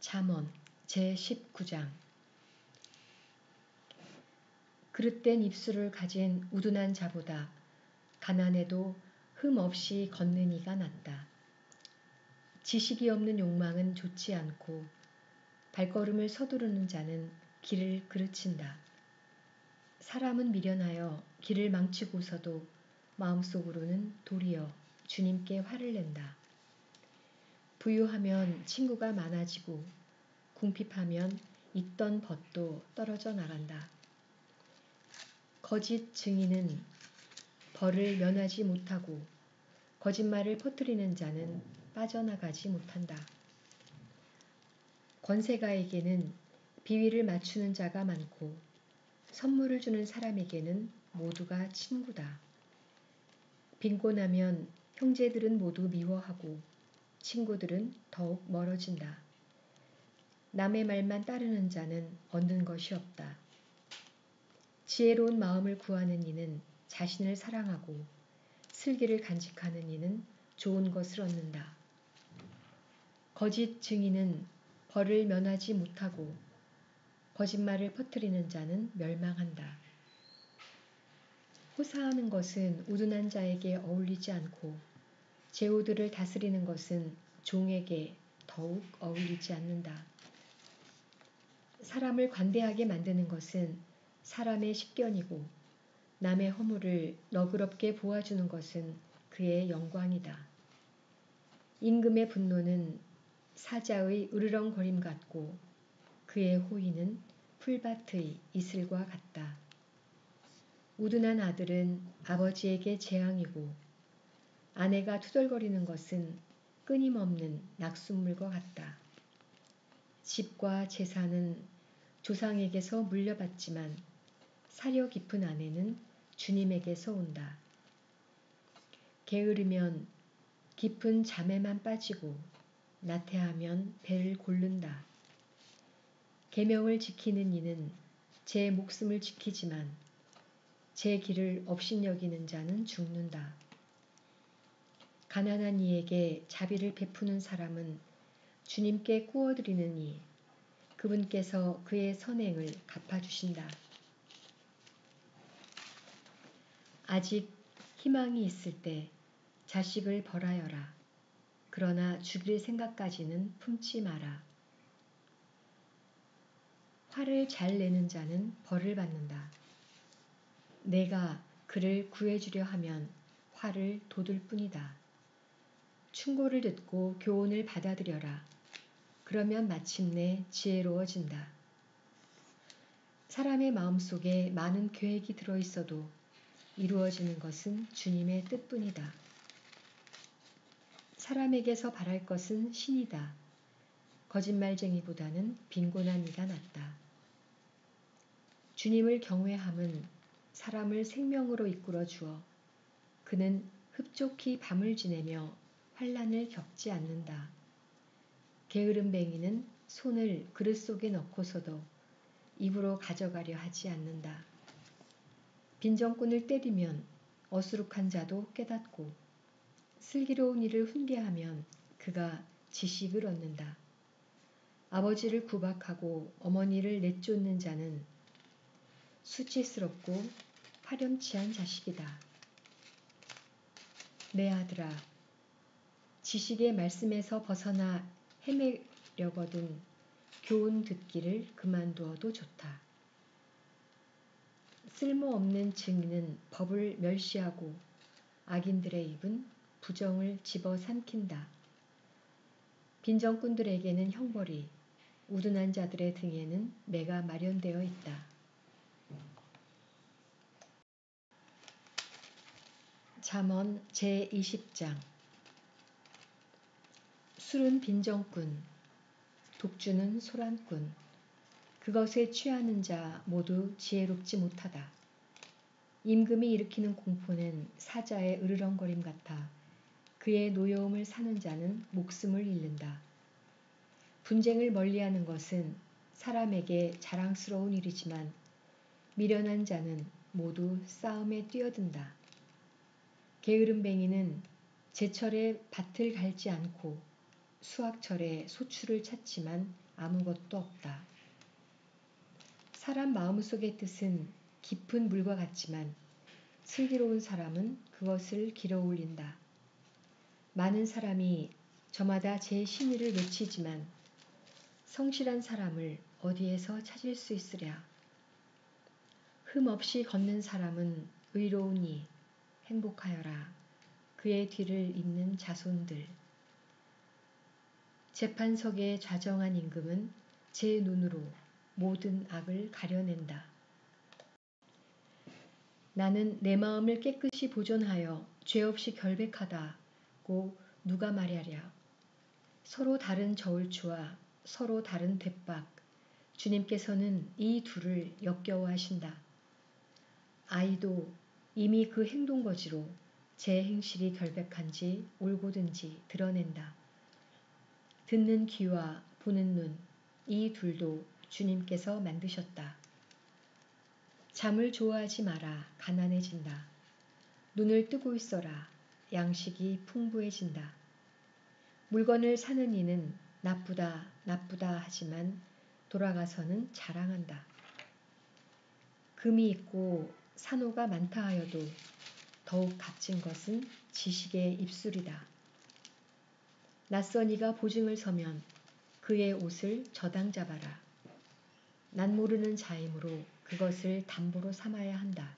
잠언 제19장. 그릇된 입술을 가진 우둔한 자보다 가난해도 흠 없이 걷는 이가 낫다. 지식이 없는 욕망은 좋지 않고 발걸음을 서두르는 자는 길을 그르친다. 사람은 미련하여 길을 망치고서도 마음속으로는 도리어 주님께 화를 낸다. 부유하면 친구가 많아지고 궁핍하면 있던 벗도 떨어져 나간다. 거짓 증인은 벌을 면하지 못하고 거짓말을 퍼뜨리는 자는 빠져나가지 못한다. 권세가에게는 비위를 맞추는 자가 많고 선물을 주는 사람에게는 모두가 친구다. 빈곤하면 형제들은 모두 미워하고 친구들은 더욱 멀어진다. 남의 말만 따르는 자는 얻는 것이 없다. 지혜로운 마음을 구하는 이는 자신을 사랑하고 슬기를 간직하는 이는 좋은 것을 얻는다. 거짓 증인은 벌을 면하지 못하고 거짓말을 퍼뜨리는 자는 멸망한다. 호사하는 것은 우둔한 자에게 어울리지 않고 제후들을 다스리는 것은 종에게 더욱 어울리지 않는다. 사람을 관대하게 만드는 것은 사람의 식견이고 남의 허물을 너그럽게 보아주는 것은 그의 영광이다. 임금의 분노는 사자의 으르렁거림 같고 그의 호의는 풀밭의 이슬과 같다. 우둔한 아들은 아버지에게 재앙이고 아내가 투덜거리는 것은 끊임없는 낙숫물과 같다. 집과 재산은 조상에게서 물려받지만 사려 깊은 아내는 주님에게서 온다. 게으르면 깊은 잠에만 빠지고 나태하면 배를 고른다. 계명을 지키는 이는 제 목숨을 지키지만 제 길을 업신여기는 자는 죽는다. 가난한 이에게 자비를 베푸는 사람은 주님께 꾸어드리느니 그분께서 그의 선행을 갚아주신다. 아직 희망이 있을 때 자식을 벌하여라. 그러나 죽일 생각까지는 품지 마라. 화를 잘 내는 자는 벌을 받는다. 내가 그를 구해주려 하면 화를 돋을 뿐이다. 충고를 듣고 교훈을 받아들여라. 그러면 마침내 지혜로워진다. 사람의 마음속에 많은 계획이 들어있어도 이루어지는 것은 주님의 뜻뿐이다. 사람에게서 바랄 것은 신이다. 거짓말쟁이보다는 빈곤한 이가 낫다. 주님을 경외함은 사람을 생명으로 이끌어 주어 그는 흡족히 밤을 지내며 환난을 겪지 않는다. 게으름뱅이는 손을 그릇 속에 넣고서도 입으로 가져가려 하지 않는다. 빈정꾼을 때리면 어수룩한 자도 깨닫고 슬기로운 이를 훈계하면 그가 지식을 얻는다. 아버지를 구박하고 어머니를 내쫓는 자는 수치스럽고 파렴치한 자식이다. 내 아들아, 지식의 말씀에서 벗어나 헤매려거든 교훈 듣기를 그만두어도 좋다. 쓸모없는 증인은 법을 멸시하고 악인들의 입은 부정을 집어삼킨다. 빈정꾼들에게는 형벌이, 우둔한 자들의 등에는 매가 마련되어 있다. 잠언 제20장. 술은 빈정꾼, 독주는 소란꾼, 그것에 취하는 자 모두 지혜롭지 못하다. 임금이 일으키는 공포는 사자의 으르렁거림 같아 그의 노여움을 사는 자는 목숨을 잃는다. 분쟁을 멀리하는 것은 사람에게 자랑스러운 일이지만 미련한 자는 모두 싸움에 뛰어든다. 게으름뱅이는 제철에 밭을 갈지 않고 수확철에 소출을 찾지만 아무것도 없다. 사람 마음속의 뜻은 깊은 물과 같지만 슬기로운 사람은 그것을 길어 올린다. 많은 사람이 저마다 제 신의를 외치지만 성실한 사람을 어디에서 찾을 수 있으랴. 흠 없이 걷는 사람은 의로우니 행복하여라. 그의 뒤를 잇는 자손들. 재판석에 좌정한 임금은 제 눈으로 모든 악을 가려낸다. 나는 내 마음을 깨끗이 보존하여 죄 없이 결백하다고 누가 말하랴. 서로 다른 저울추와 서로 다른 돛박. 주님께서는 이 둘을 역겨워하신다. 아이도 이미 그 행동거지로 제 행실이 결백한지 올곧은지 드러낸다. 듣는 귀와 보는 눈, 이 둘도 주님께서 만드셨다. 잠을 좋아하지 마라, 가난해진다. 눈을 뜨고 있어라, 양식이 풍부해진다. 물건을 사는 이는 나쁘다, 나쁘다 하지만 돌아가서는 자랑한다. 금이 있고 산호가 많다 하여도 더욱 값진 것은 지식의 입술이다. 낯선 이가 보증을 서면 그의 옷을 저당 잡아라. 난 모르는 자이므로 그것을 담보로 삼아야 한다.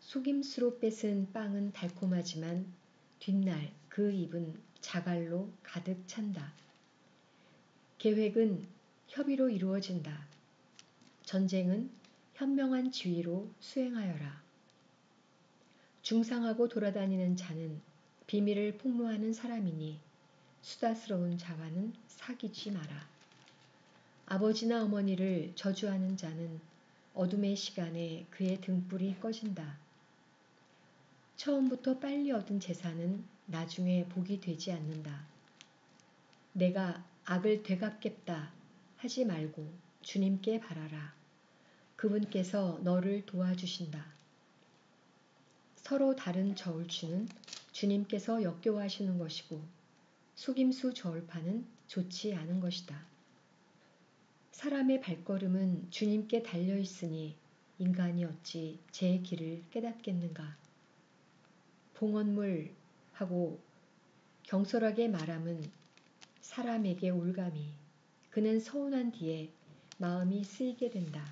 속임수로 뺏은 빵은 달콤하지만 뒷날 그 입은 자갈로 가득 찬다. 계획은 협의로 이루어진다. 전쟁은 현명한 지위로 수행하여라. 중상하고 돌아다니는 자는 비밀을 폭로하는 사람이니 수다스러운 자와는 사귀지 마라. 아버지나 어머니를 저주하는 자는 어둠의 시간에 그의 등불이 꺼진다. 처음부터 빨리 얻은 재산은 나중에 복이 되지 않는다. 내가 악을 되갚겠다 하지 말고 주님께 바라라. 그분께서 너를 도와주신다. 서로 다른 저울추는 주님께서 역겨워하시는 것이고 속임수 저울파는 좋지 않은 것이다. 사람의 발걸음은 주님께 달려 있으니 인간이 어찌 제 길을 깨닫겠는가. 봉헌물 하고 경솔하게 말함은 사람에게 올감이 그는 서운한 뒤에 마음이 쓰이게 된다.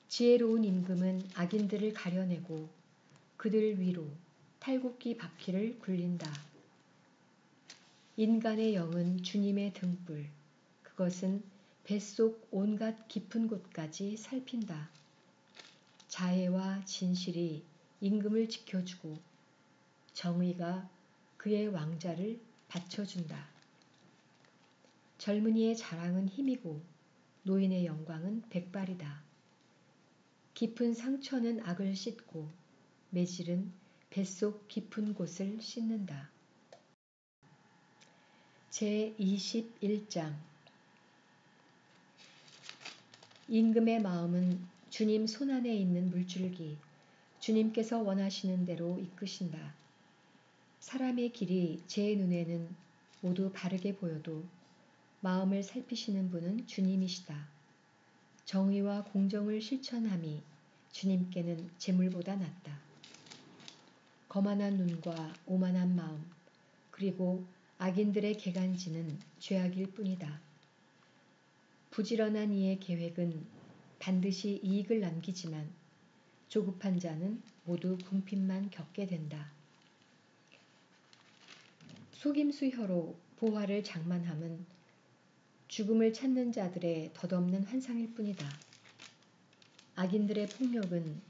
지혜로운 임금은 악인들을 가려내고 그들 위로 탈곡기 바퀴를 굴린다. 인간의 영은 주님의 등불, 그것은 뱃속 온갖 깊은 곳까지 살핀다. 자애와 진실이 임금을 지켜주고 정의가 그의 왕자를 받쳐준다. 젊은이의 자랑은 힘이고 노인의 영광은 백발이다. 깊은 상처는 악을 씻고 매질은 뱃속 깊은 곳을 씻는다. 제21장 임금의 마음은 주님 손안에 있는 물줄기, 주님께서 원하시는 대로 이끄신다. 사람의 길이 제 눈에는 모두 바르게 보여도 마음을 살피시는 분은 주님이시다. 정의와 공정을 실천함이 주님께는 재물보다 낫다. 거만한 눈과 오만한 마음, 그리고 악인들의 개간지는 죄악일 뿐이다. 부지런한 이의 계획은 반드시 이익을 남기지만 조급한 자는 모두 궁핍만 겪게 된다. 속임수 혀로 보화를 장만함은 죽음을 찾는 자들의 덧없는 환상일 뿐이다. 악인들의 폭력은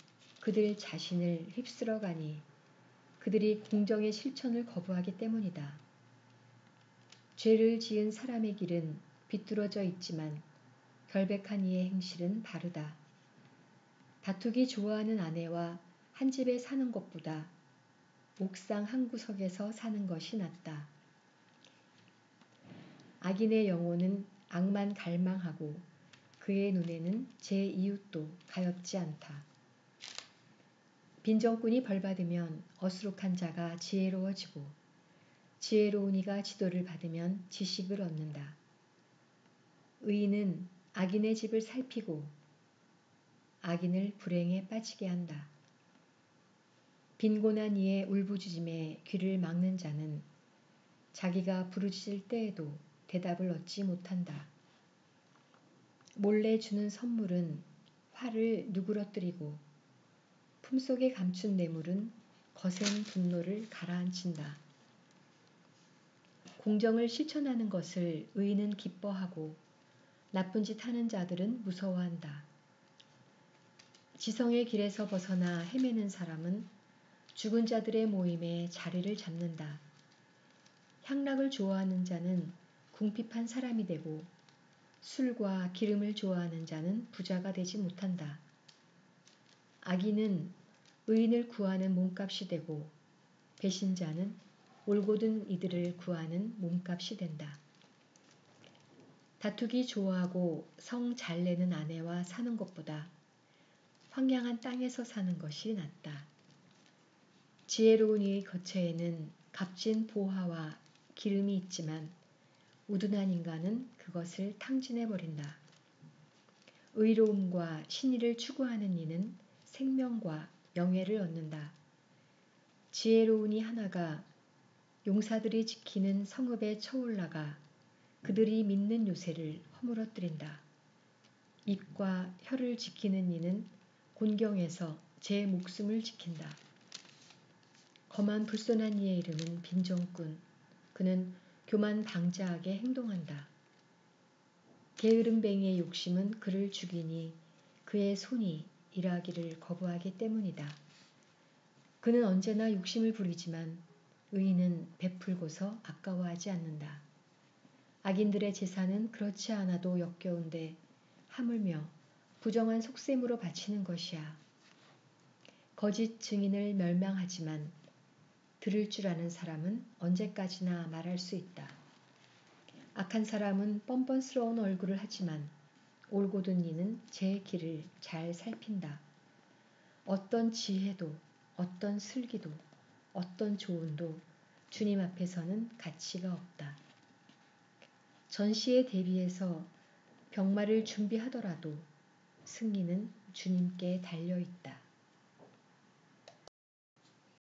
그들 자신을 휩쓸어가니 그들이 공정의 실천을 거부하기 때문이다. 죄를 지은 사람의 길은 비뚤어져 있지만 결백한 이의 행실은 바르다. 다투기 좋아하는 아내와 한 집에 사는 것보다 옥상 한 구석에서 사는 것이 낫다. 악인의 영혼은 악만 갈망하고 그의 눈에는 제 이웃도 가엾지 않다. 빈정꾼이 벌받으면 어수룩한 자가 지혜로워지고 지혜로운 이가 지도를 받으면 지식을 얻는다. 의인은 악인의 집을 살피고 악인을 불행에 빠지게 한다. 빈곤한 이의 울부짖음에 귀를 막는 자는 자기가 부르짖을 때에도 대답을 얻지 못한다. 몰래 주는 선물은 화를 누그러뜨리고 품속에 감춘 뇌물은 거센 분노를 가라앉힌다. 공정을 실천하는 것을 의인은 기뻐하고 나쁜 짓 하는 자들은 무서워한다. 지성의 길에서 벗어나 헤매는 사람은 죽은 자들의 모임에 자리를 잡는다. 향락을 좋아하는 자는 궁핍한 사람이 되고 술과 기름을 좋아하는 자는 부자가 되지 못한다. 악인은 의인을 구하는 몸값이 되고 배신자는 올곧은 이들을 구하는 몸값이 된다. 다투기 좋아하고 성 잘 내는 아내와 사는 것보다 황량한 땅에서 사는 것이 낫다. 지혜로운 이의 거처에는 값진 보화와 기름이 있지만 우둔한 인간은 그것을 탕진해버린다. 의로움과 신의를 추구하는 이는 생명과 명예를 얻는다. 지혜로운 이 하나가 용사들이 지키는 성읍에 쳐올라가 그들이 믿는 요새를 허물어뜨린다. 입과 혀를 지키는 이는 곤경에서 제 목숨을 지킨다. 거만 불손한 이의 이름은 빈정꾼. 그는 교만 방자하게 행동한다. 게으름뱅이의 욕심은 그를 죽이니 그의 손이 일하기를 거부하기 때문이다. 그는 언제나 욕심을 부리지만 의인은 베풀고서 아까워하지 않는다. 악인들의 제사는 그렇지 않아도 역겨운데 하물며 부정한 속셈으로 바치는 것이야. 거짓 증인을 멸망하지만 들을 줄 아는 사람은 언제까지나 말할 수 있다. 악한 사람은 뻔뻔스러운 얼굴을 하지만 올곧은 이는 제 길을 잘 살핀다. 어떤 지혜도 어떤 슬기도 어떤 조언도 주님 앞에서는 가치가 없다. 전시에 대비해서 병마를 준비하더라도 승리는 주님께 달려 있다.